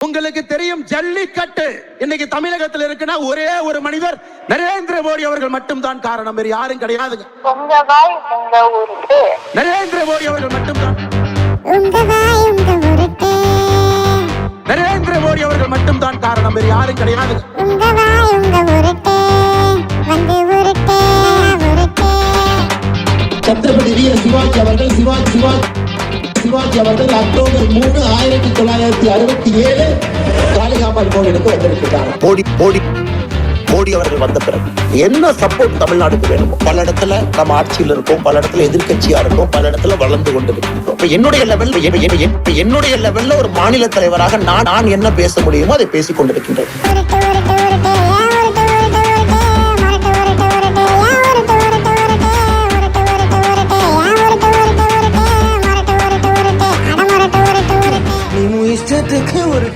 உங்களுக்கு தெரியும் ஜல்லிக்கட்டு இன்னைக்கு தமிழகத்தில் இருக்குன்னா ஒரே ஒரு மனிதர் நரேந்திர மோடி அவர்கள் மட்டும்தான் காரணம், வேறு யாரும் கிடையாதுங்க. நரேந்திர மோடி அவர்கள் மட்டும்தான். நரேந்திர மோடி அவர்கள் மட்டும்தான் காரணம், வேறு யாரும் கிடையாதுங்க. சத்ரபதி வீர சிவாஜி அவர்கள் சிவாஜி அவர்கள் அக்டோபர் 3, 1967 காளிகாம்பாள் கோவிலுக்கு வந்திருக்கிறார். மோடி அவர்கள் வந்த பிறகு என்ன சப்போர்ட் தமிழ்நாடுக்கு வேணுமோ பல இடத்துல நம்ம ஆட்சியில் இருக்கோம், பல இடத்துல எதிர்கட்சியா இருக்கும், பல இடத்துல வளர்ந்து கொண்டு இருக்கோம். என்னுடைய லெவல்ல ஒரு மாநில தலைவராக நான் என்ன பேச முடியுமோ அதை பேசிக் கொண்டிருக்கின்றேன். இஷ்டத்துக்கு ஒரு